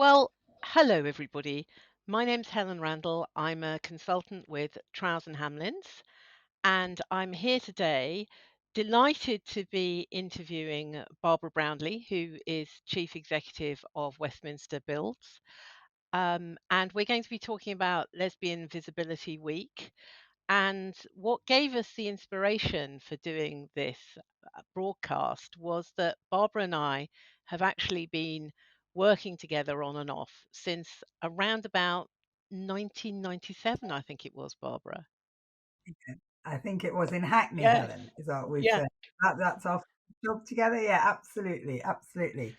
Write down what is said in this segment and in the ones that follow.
Well, hello everybody. My name's Helen Randall. I'm a consultant with Trowers and Hamlins, and I'm here today delighted to be interviewing Barbara Brownlee, who is Chief Executive of Westminster Builds. And we're going to be talking about Lesbian Visibility Week. And what gave us the inspiration for doing this broadcast was that Barbara and I have actually been working together on and off since around about 1997, I think it was, Barbara. I think it was in Hackney, Yes. Helen, is what we've Yeah. that's our job together. Yeah, absolutely, absolutely.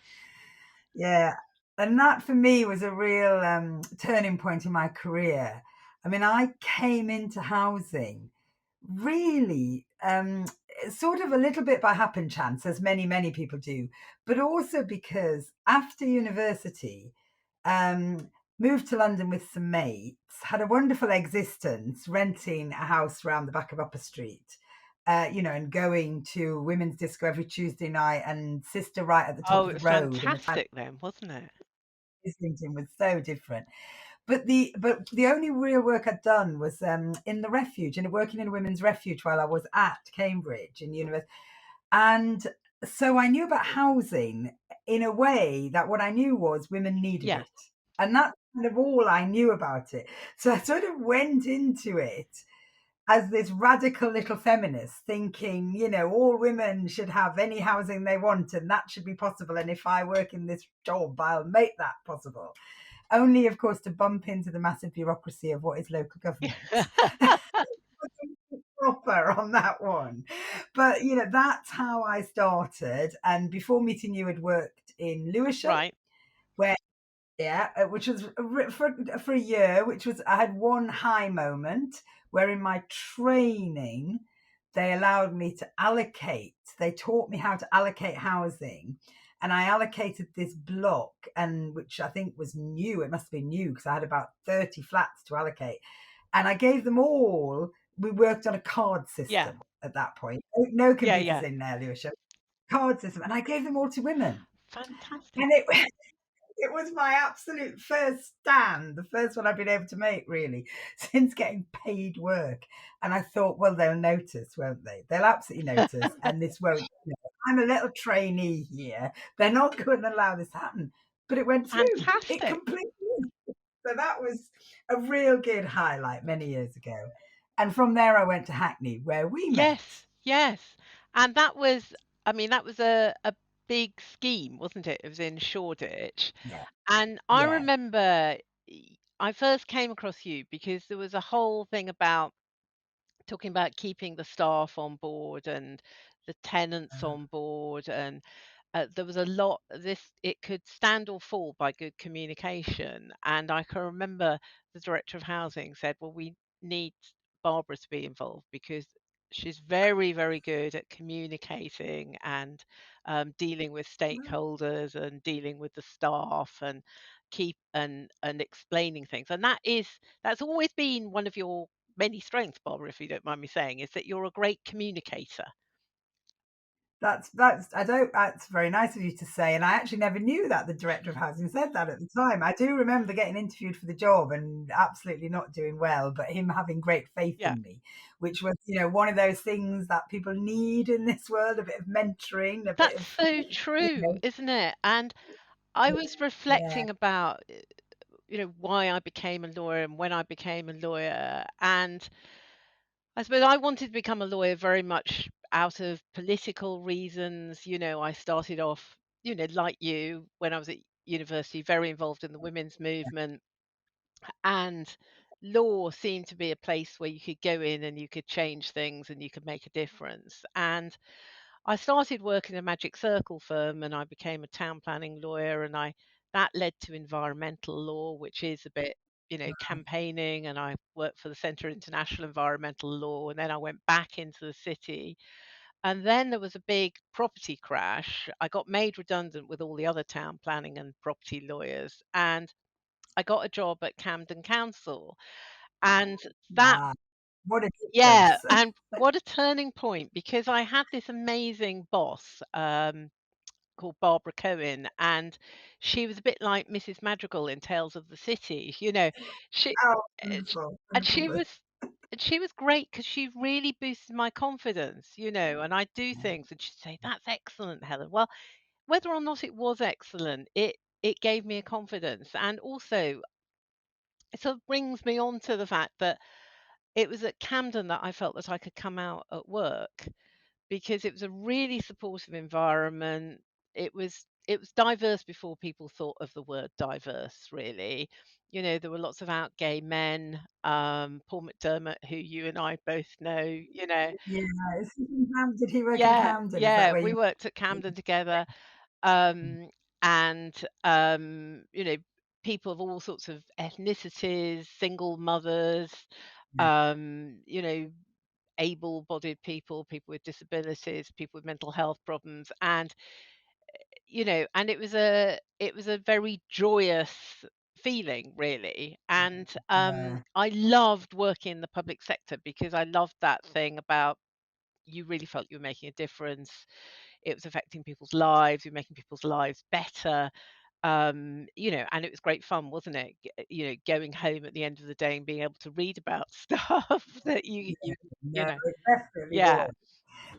Yeah, and that for me was a real turning point in my career. I mean, I came into housing really sort of a little bit by happen chance, as many people do, but also because after university, um, moved to London with some mates, had a wonderful existence renting a house around the back of Upper Street. And going to women's disco every Tuesday night and Sister right at the top Oh, of it the was road in a town. fantastic then, wasn't it? Islington was so different. But the only real work I'd done was in the refuge and working in a women's refuge while I was at Cambridge in university. And so I knew about housing in a way that what I knew was women needed Yeah. it. And that's kind of all I knew about it. So I sort of went into it as this radical little feminist thinking, all women should have any housing they want and that should be possible. And if I work in this job, I'll make that possible. Only, of course, to bump into the massive bureaucracy of what is local government. Proper on that one. But, that's how I started. And before meeting you, had worked in Lewisham, Right. where yeah, which was for a year, which was I had one high moment where in my training they allowed me to allocate. They taught me how to allocate housing, and I allocated this block, and which I think was new. It must have been new because I had about 30 flats to allocate, and I gave them all. We worked on a card Yeah. system at that point. No Yeah, computers yeah. in there, Lewisham. Card system, and I gave them all to women, Fantastic. and it was my absolute first stand, the first one I've been able to make, really, since getting paid work. And I thought, well, they'll notice, won't they? They'll absolutely notice. And this won't, I'm a little trainee here. They're not going to allow this to happen. But it went through. It Fantastic. completely. So that was a real good highlight many years ago. And from there, I went to Hackney, where we met. Yes, yes. And that was, I mean, that was a big scheme, wasn't it? It was in Shoreditch. Yeah. And I Yeah. remember I first came across you because there was a whole thing about talking about keeping the staff on board and the tenants on board. And there was a lot, it could stand or fall by good communication. And I can remember the director of housing said, well, we need Barbara to be involved because she's very, very good at communicating and dealing with stakeholders and dealing with the staff and keep and explaining things. And that's always been one of your many strengths, Barbara, if you don't mind me saying, is that you're a great communicator. That's very nice of you to say, and I actually never knew that the director of housing said that at the time. I do remember getting interviewed for the job and absolutely not doing well, but him having great faith Yeah. in me, which was, one of those things that people need in this world, a bit of mentoring, a bit That's of, so you true, know, isn't it? And I was yeah. reflecting about, why I became a lawyer and when I became a lawyer. And I suppose I wanted to become a lawyer very much out of political reasons. I started off, like you, when I was at university, very involved in the women's movement. And law seemed to be a place where you could go in and you could change things and you could make a difference. And I started working in a magic circle firm and I became a town planning lawyer, and I that led to environmental law, which is a bit, campaigning. And I worked for the Centre of International Environmental Law, and then I went back into the city. And then there was a big property crash. I got made redundant with all the other town planning and property lawyers, and I got a job at Camden Council. And that Ah, what a yeah, difference. and what a turning point, because I had this amazing boss, called Barbara Cohen, and she was a bit like Mrs. Madrigal in Tales of the City, you know. She Oh, sh wonderful, and she wonderful. was and she was great because she really boosted my confidence, you know, and I'd do things and she'd say, "That's excellent, Helen." Well, whether or not it was excellent, it gave me a confidence, and also it sort of brings me on to the fact that it was at Camden that I felt that I could come out at work because it was a really supportive environment. It was diverse before people thought of the word diverse, really. You know, there were lots of out gay men, Paul McDermott, who you and I both know, you know. Yeah, is he in Did he work in Yeah, Camden? Is that yeah, where we you worked at Camden together, um, and, you know, people of all sorts of ethnicities, single mothers, yeah, you know, able-bodied people, people with disabilities, people with mental health problems, and, you know, and it was a very joyous feeling, really, and, yeah, I loved working in the public sector because I loved that thing about you really felt you were making a difference. It was affecting people's lives, you're making people's lives better, you know, and it was great fun, wasn't it? You know, going home at the end of the day and being able to read about stuff that yeah. you No, know. it definitely Yeah, was.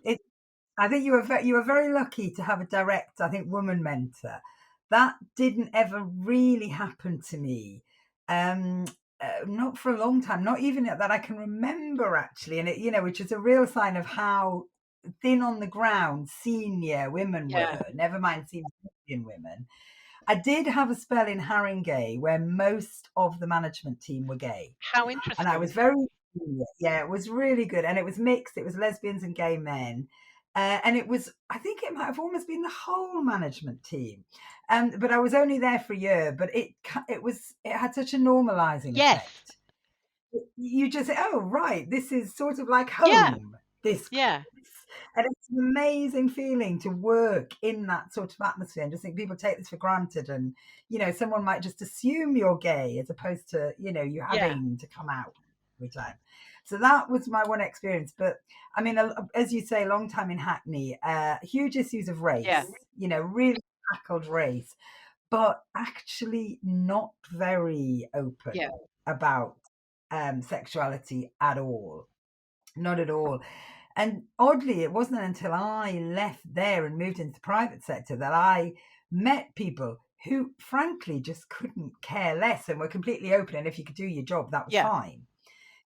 It I think you were very lucky to have a direct, I think, woman mentor. That didn't ever really happen to me. Um, not for a long time, not even that I can remember actually, and which is a real sign of how thin on the ground senior women yeah. were. Never mind senior women. I did have a spell in Haringey where most of the management team were gay, How and I interesting. was very, yeah, it was really good, and it was mixed. It was lesbians and gay men, and it was, I think it might have almost been the whole management team, but I was only there for a year. But it had such a normalizing Yes. effect. You just say, oh right, this is sort of like Yeah, home, this yeah, place. And it's an amazing feeling to work in that sort of atmosphere. And just think people take this for granted, and someone might just assume you're gay as opposed to you yeah, having to come out every time. So that was my one experience. But I mean, as you say, long time in Hackney, huge issues of yeah, race, really tackled race, but actually not very open yeah, about sexuality at all. Not at all. And oddly, it wasn't until I left there and moved into the private sector that I met people who, frankly, just couldn't care less and were completely open. And if you could do your job, that was yeah, fine.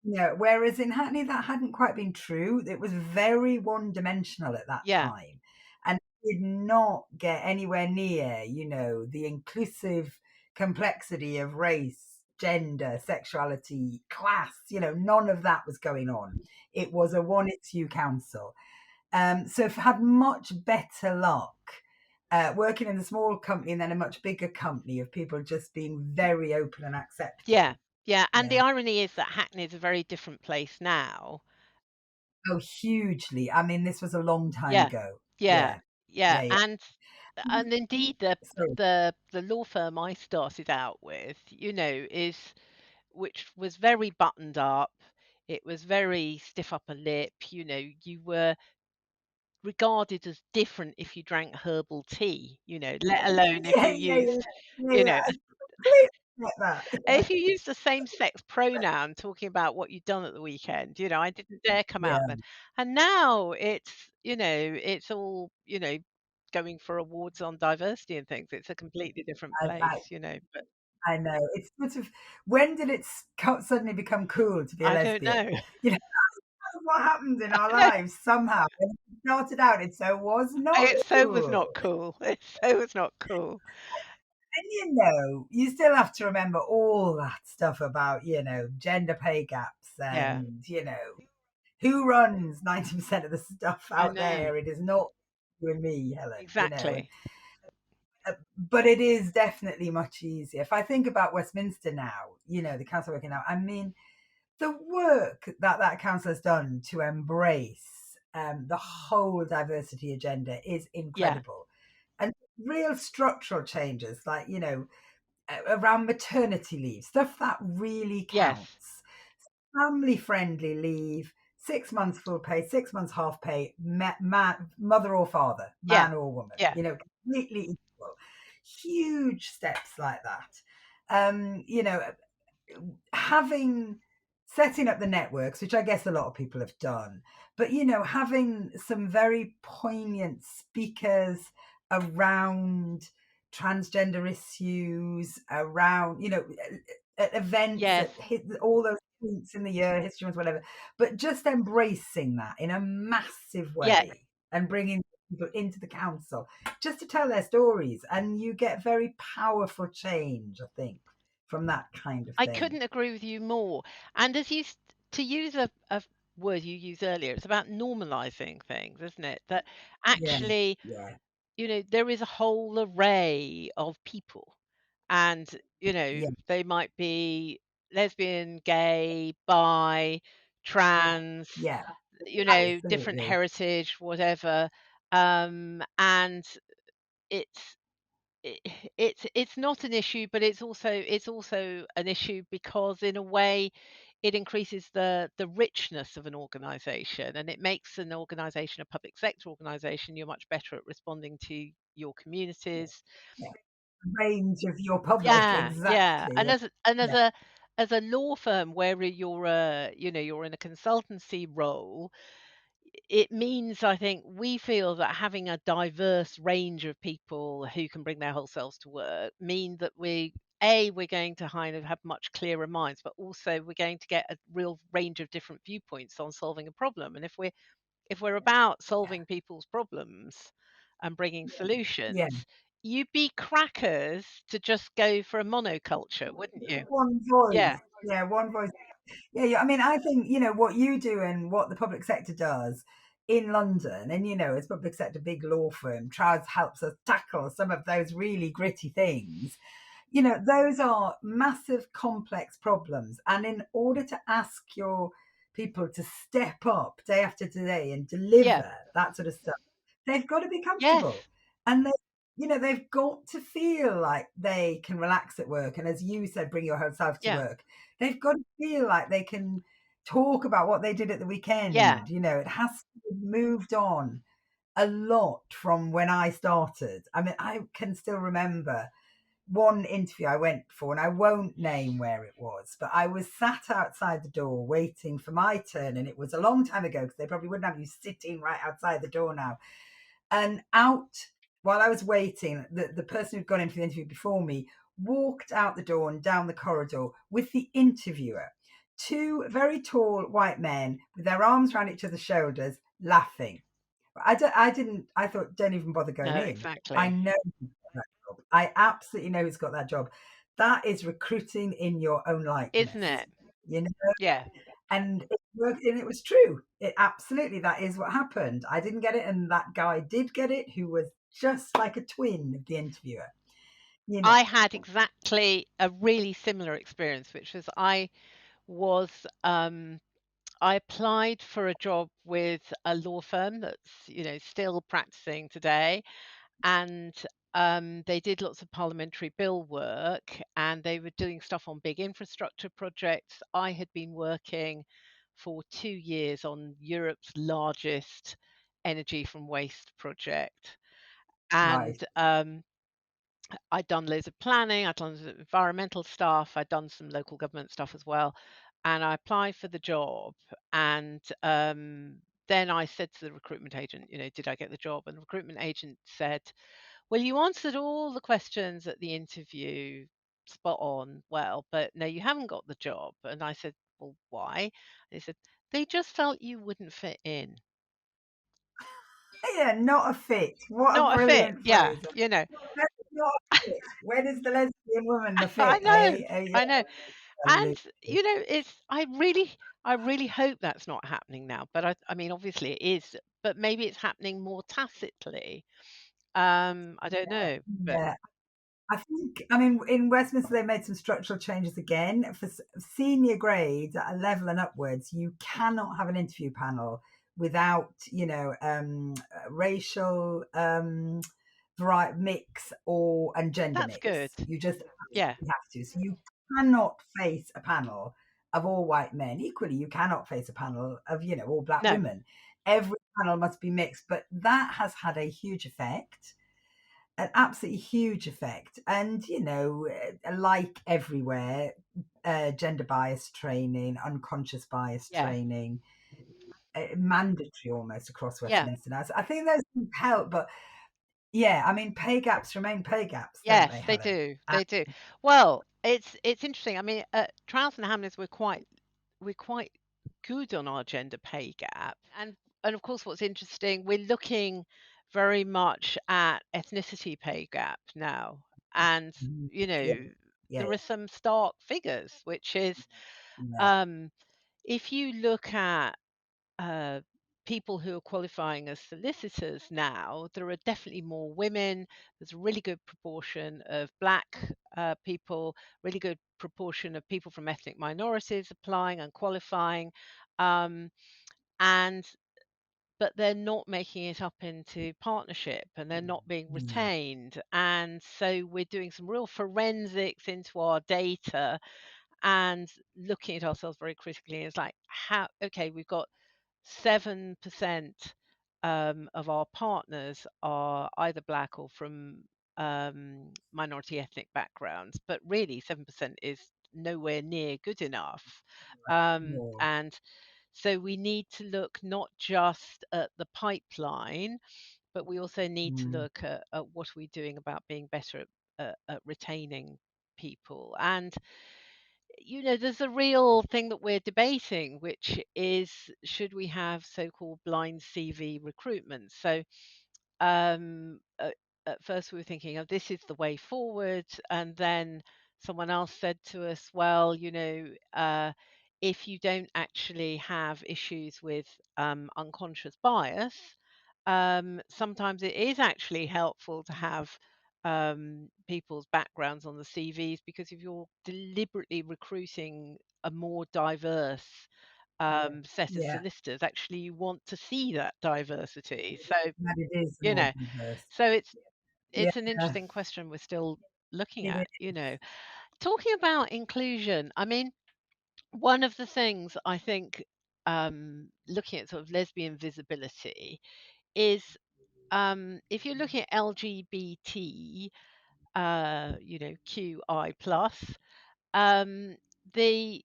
Whereas in Hackney, that hadn't quite been true. It was very one dimensional at that yeah, time and did not get anywhere near, the inclusive complexity of race, gender, sexuality, class, none of that was going on. It was a one it's you council. So I've had much better luck working in a small company and then a much bigger company of people just being very open and yeah, accepting. yeah, and the Yeah. irony is that Hackney is a very different place now. Oh, hugely. I mean, this was a long time Yeah, ago. yeah, Yeah. yeah, Yeah, yeah. and indeed Sorry. the law firm I started out with, you know, is which was very buttoned up. It was very stiff upper lip, you know, you were regarded as different if you drank herbal tea, you know, let alone if Yeah, you yeah, yeah. used, Yeah, you yeah. know, I completely get that. Yeah. if you used the same sex pronoun talking about what you'd done at the weekend, you know, I didn't dare come out Yeah. then. And now it's, you know, it's all, you know, going for awards on diversity and things. It's a completely different I, place, I, you know, but I know. It's sort of, when did it suddenly become cool to be a I don't lesbian? know. You know, that's what happened in our I know. lives somehow. When it started out, it so was not It so was not cool. cool. It so was not cool. And you still have to remember all that stuff about, gender pay gaps Yeah, and, who runs 90% of the stuff I out know. there? It is not you and me, Helen, and Exactly. but it is definitely much easier. If I think about Westminster now, the council working now, I mean, the work that council has done to embrace the whole diversity agenda is Yeah. incredible. And real structural changes, like, around maternity leave, stuff that really Yes. counts. Family friendly leave, 6 months full pay, 6 months half pay, mother or father, Yeah. man or woman, Yeah. completely equal. Huge steps like that. You know, having setting up the networks, which I guess a lot of people have done, but you know, having some very poignant speakers around transgender issues, around, you know, at events, Yes. at all those points in the year, history months, whatever, but just embracing that in a massive Yeah. way and bringing people into the council just to tell their stories, and you get very powerful change, I think, from that kind of I thing. couldn't agree with you more. And as you to use a word you used earlier, it's about normalizing things, isn't it? That Yeah, actually, yeah, there is a whole array of people. And, yeah, they might be lesbian, gay, bi, trans, yeah, different absolutely. heritage, whatever. And it's it, it's not an issue, but it's also an issue because in a way it increases the richness of an organization, and it makes an organization, a public sector organization, you're much better at responding to your communities. Yeah, range of your public, Yeah, yeah. exactly. And Yeah, yeah, as a law firm where you're in a consultancy role, it means, I think, we feel that having a diverse range of people who can bring their whole selves to work mean that we're going to kind of have much clearer minds, but also we're going to get a real range of different viewpoints on solving a problem. And if we're about yeah, solving people's problems and bringing yeah. solutions, you'd be crackers to just go for a monoculture, wouldn't you? One voice. Yeah, Yeah, one voice. Yeah, yeah. I mean, I think, you know, what you do and what the public sector does in London, and, you know, as public sector big law firm, Trowers helps us tackle some of those really gritty things. You know, those are massive, complex problems. And in order to ask your people to step up day after day and yeah, deliver that sort of stuff, they've got to be yes, comfortable. And they, you know, they've got to feel like they can relax at work. And as you said, bring your whole self to yeah, work. They've got to feel like they can talk about what they did at the yeah. weekend. You know, it has to have moved on a lot from when I started. I mean, I can still remember one interview I went for, and I won't name where it was, but I was sat outside the door waiting for my turn, and it was a long time ago because they probably wouldn't have you sitting right outside the door now. And out while I was waiting, the person who'd gone in for the interview before me walked out the door and down the corridor with the interviewer. Two very tall white men with their arms around each other's shoulders, laughing. I thought, don't even bother going No, in. I exactly. know who's got that job. I absolutely know who's got that job. That is recruiting in your own Isn't likeness, it? you know? Yeah. And it worked, and it was true. It absolutely, that is what happened. I didn't get it, and that guy did get it, who was just like a twin of the interviewer, you know? I had exactly a really similar experience, which was was I applied for a job with a law firm that's, still practicing today, and they did lots of parliamentary bill work, and they were doing stuff on big infrastructure projects. I had been working for 2 years on Europe's largest energy from waste project, and Right, I'd done loads of planning, I'd done some environmental stuff, I'd done some local government stuff as well, and I applied for the job. And then I said to the recruitment agent, did I get the job? And the recruitment agent said, well, you answered all the questions at the interview spot on, well, but no, you haven't got the job. And I said, well, why? And they said, they just felt you wouldn't fit in. yeah, not a fit. What a Not a fit. brilliant Yeah, phrase. Not a fit. Where is the lesbian woman, the I fit, know. eh? Yeah, I know. And, absolutely. I really hope that's not happening now, but I mean, obviously it is, but maybe it's happening more tacitly. I don't know, but Yeah, I think, I mean, in Westminster, they made some structural changes again. For senior grades at a level and upwards, you cannot have an interview panel without, you know, racial mix or and gender that's good. mix. You just Yeah. absolutely have to. So you cannot face a panel of all white men. Equally, you cannot face a panel of, you know, all black No. women. Every panel must be mixed, but that has had a huge effect. an absolutely huge effect. And, like everywhere, gender bias training, unconscious bias Yeah. training, mandatory almost across Yeah. Westminster now. So I think those things help, but yeah, I mean, pay gaps remain pay gaps, don't Yes, they, they Helen? do. They do. Well, it's interesting. I mean, at Trowers and Hamlets, we're quite good on our gender pay gap, and of course, what's interesting, we're looking very much at ethnicity pay gap now, and you Yeah, know, yeah, there are some stark figures, which is yeah, um, if you look at uh, people who are qualifying as solicitors now, there are definitely more women. There's a really good proportion of black people, really good proportion of people from ethnic minorities applying and qualifying. Um, and but they're not making it up into partnership and they're not being yeah, retained. And so we're doing some real forensics into our data and looking at ourselves very critically. It's like, how, okay, we've got 7% of our partners are either black or from minority ethnic backgrounds, but really 7% is nowhere near good enough. more. And so we need to look not just at the pipeline, but we also need to Mm, look at what are we doing about being better at retaining people. And there's a real thing that we're debating, which is should we have so-called blind CV recruitment? So um, at, at first we were thinking, oh, this is the way forward, and then someone else said to us, well, if you don't actually have issues with unconscious bias, sometimes it is actually helpful to have people's backgrounds on the CVs because if you're deliberately recruiting a more diverse set of yeah, solicitors, actually you want to see that diversity. So that it is you more know, diverse. so it's Yeah, it's an interesting question we're still looking it at. is. Talking about inclusion, I mean, one of the things I think looking at sort of lesbian visibility is if you're looking at LGBT, QI plus, um, the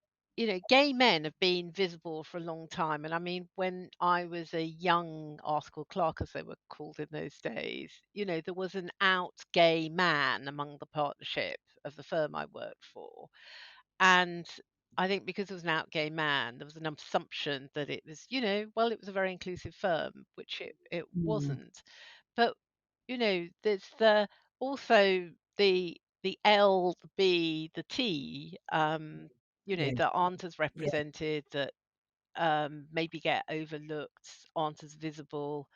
gay men have been visible for a long time, and I mean, when I was a young article clerk, as they were called in those days, there was an out gay man among the partnership of the firm I worked for, and I think because it was an out gay man, there was an assumption that it was, well, it was a very inclusive firm, which it Mm, wasn't. But there's the also the L, the B, the T, yeah, that aren't as yeah. represented, that maybe get overlooked, aren't as visible,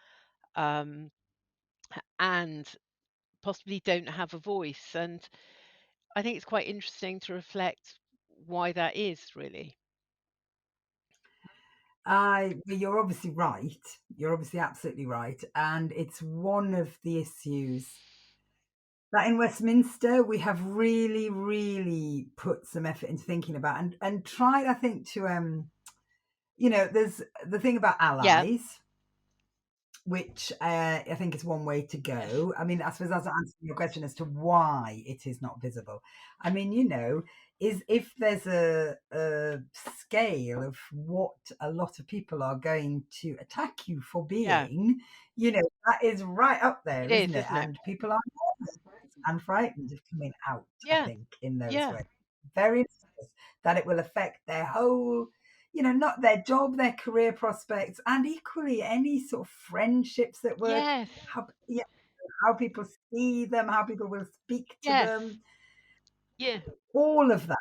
um, and possibly don't have a voice. And I think it's quite interesting to reflect why that is really. Well, you're obviously right. You're obviously absolutely right. And it's one of the issues that in Westminster we have really, really put some effort into thinking about and tried, I think, to there's the thing about Yeah. allies, which I think is one way to Yes. go. I mean, I suppose that's answering your question as to why it is not visible. I mean, is if there's a scale of what a lot of people are going to attack you for Yeah. being, that is right up It there, is, isn't it? isn't it? And people are nervous and frightened of coming out, I Yeah. think, in those Yeah. ways. Very nervous that it will affect their whole not their job, their career prospects, and equally any sort of friendships at work, Yes. how people see them, how people will speak to Yes. them, Yeah. all of that.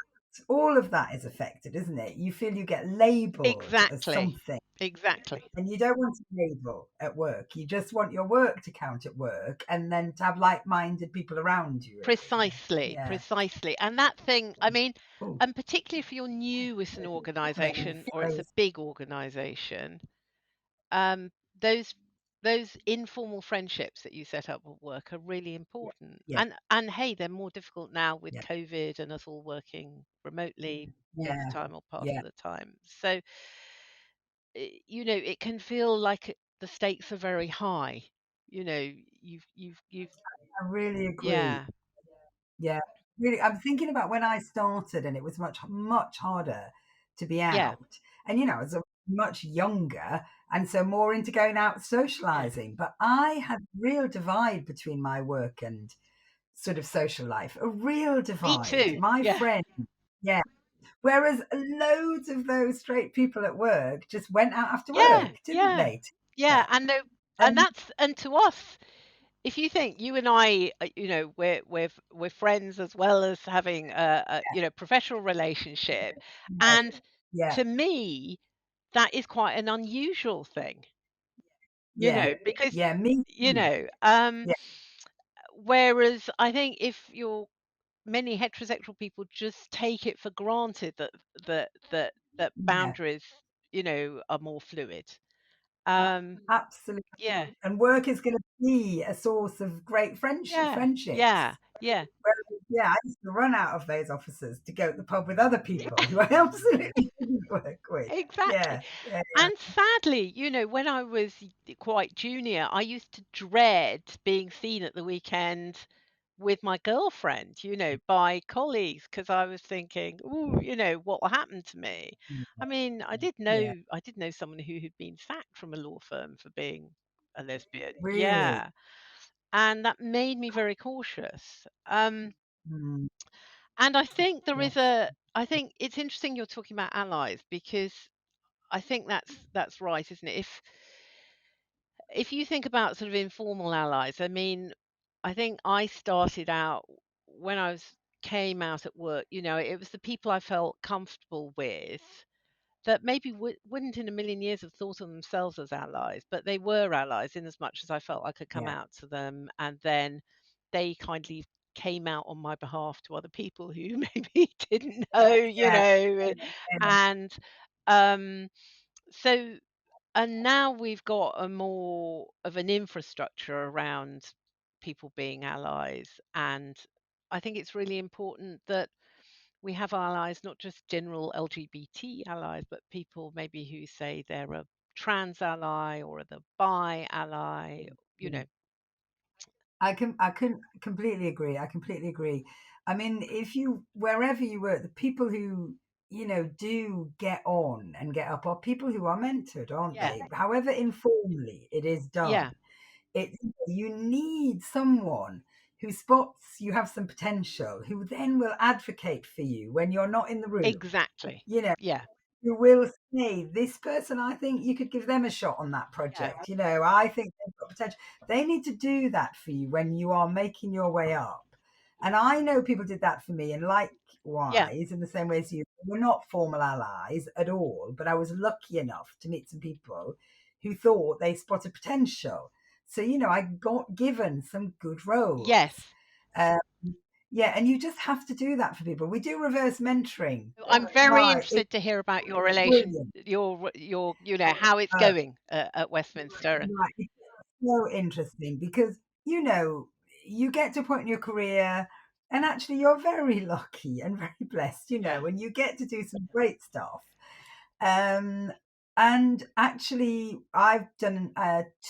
All of that is affected, isn't it? You feel you get labeled as Exactly. something, Exactly. and you don't want to label at work. You just want your work to count at work and then to have like minded people around you, really. Precisely, Yeah. precisely. And that thing, I mean, Oh, and particularly if you're new with an organization or it's a phrase. big organization, um, those those informal friendships that you set up at work are really Yeah. important. Yeah. And hey, they're more difficult now with Yeah. COVID and us all working remotely all the Yeah. time or part Yeah. of the time. So, it can feel like the stakes are very high. You know, you've I really agree. yeah, Yeah, really, I'm thinking about when I started, and it was much, much harder to be yeah, out. And, I was much younger, and so more into going out yeah. socializing. But I had real divide between my work and sort of social life, a real Me divide. too. My Yeah, friend, yeah. Whereas loads of those straight people at work just went out after yeah, work, didn't yeah, they? yeah. Yeah. And And and to us, if you think you and I, we're friends as well as having a professional relationship, yeah, and yeah, to me, that is quite an unusual thing, yeah, because yeah, me you too. know, um, Yeah, whereas I think if you're many heterosexual people just take it for granted that yeah. boundaries, are more fluid. Um, Absolutely. yeah, And work is gonna be a source of great yeah, friendships. yeah, yeah, Whereas, yeah, I used to run out of those offices to go to the pub with other people who I absolutely didn't work with. exactly. Yeah, yeah, And sadly, when I was quite junior, I used to dread being seen at the weekend with my girlfriend, by colleagues, because I was thinking, "Ooh, what will happen to me?" yeah, I mean, yeah. I did know someone who had been sacked from a law firm for being a lesbian. Really? Yeah, and that made me very cautious. Mm, And yes. I think it's interesting you're talking about allies because I think that's right, isn't it? If you think about sort of informal allies, I mean, I think I started out when I came out at work, it was the people I felt comfortable with that maybe wouldn't in a million years have thought of themselves as allies, but they were allies in as much as I felt I could come Yeah, out to them, and then they kindly came out on my behalf to other people who maybe didn't know, yeah, yeah, and um, so and now we've got a more of an infrastructure around people being allies. And I think it's really important that we have allies, not just general LGBT allies, but people maybe who say they're a trans ally or the bi ally, you yeah. know. I can completely agree. I completely agree. I mean, if you wherever you work, the people who do get on and get up are people who are mentored, aren't Yeah. they? However informally it is Yeah. done, it you need someone who spots you have some potential, who then will advocate for you when you're not in the room. Exactly. You know, Yeah. who will say, this person, I think you could give them a shot on that Yeah. project. I think they've got potential. They need to do that for you when you are making your way up. And I know people did that for me, and Yeah. likewise, in the same way as you, we're not formal allies at all, but I was lucky enough to meet some people who thought they spotted potential. So, I got given some good roles. Yes. Um, yeah, and you just have to do that for people. We do reverse mentoring. I'm very Right. It's interested to hear about your relation, brilliant. how it's Uh, going at Westminster. right. It's so interesting because, you get to a point in your career, and actually you're very lucky and very blessed, Yeah. when you get to do some great stuff. Um, and actually, I've done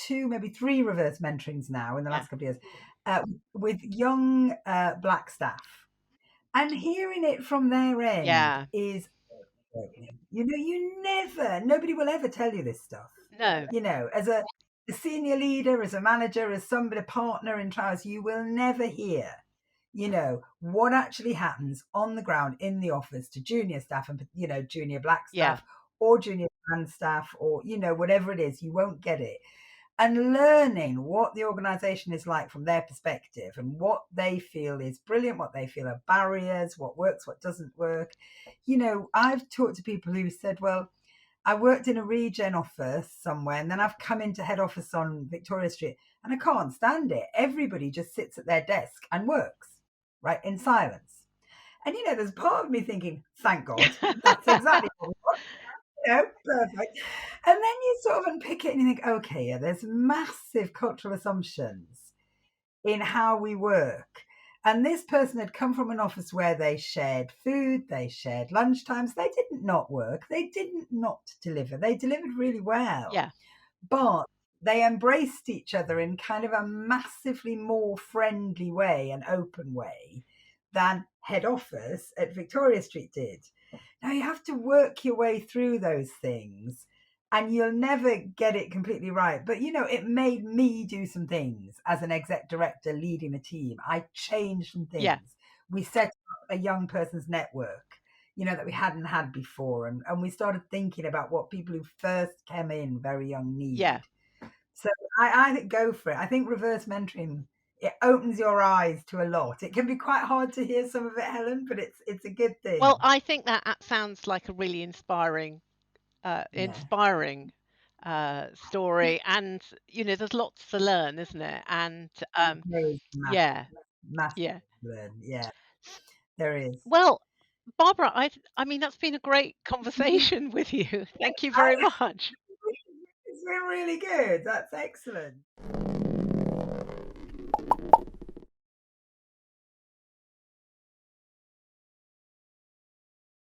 two, maybe three reverse mentorings now in the Yeah. last couple of years with young black staff. And hearing it from their end Yeah. is nobody will ever tell you this stuff. No. As a senior leader, as a manager, as somebody, a partner in Trowers, you will never hear, what actually happens on the ground in the office to junior staff and, junior black Yeah. staff or junior trans staff or, whatever it is, you won't get it. And learning what the organization is like from their perspective and what they feel is brilliant, what they feel are barriers, what works, what doesn't work. I've talked to people who said, well, I worked in a regen office somewhere, and then I've come into head office on Victoria Street, and I can't stand it. Everybody just sits at their desk and works, right, in silence. And there's part of me thinking, thank God, that's exactly what we want. Perfect. And then you sort of unpick it and you think, okay, yeah, there's massive cultural assumptions in how we work. And this person had come from an office where they shared food, they shared lunchtimes, they didn't not work, they didn't not deliver, they delivered really well. Yeah. But they embraced each other in kind of a massively more friendly way and open way than head office at Victoria Street did. Now you have to work your way through those things and you'll never get it completely right. But you know, it made me do some things as an exec director leading a team. I changed some Yeah. things. We set up a young person's network, you know, that we hadn't had before. And we started thinking about what people who first came in very young Yeah. need. So I think go for it. I think reverse mentoring, it opens your eyes to a lot. It can be quite hard to hear some of it, Helen, but it's a good Well, thing. I think that sounds like a really Yeah, inspiring story, and there's lots to learn, isn't it? And there is yeah, massive yeah. learn. Yeah, there is. Well, Barbara, I mean that's been a great conversation with you. Thank you very I, much. it's been really good. That's excellent.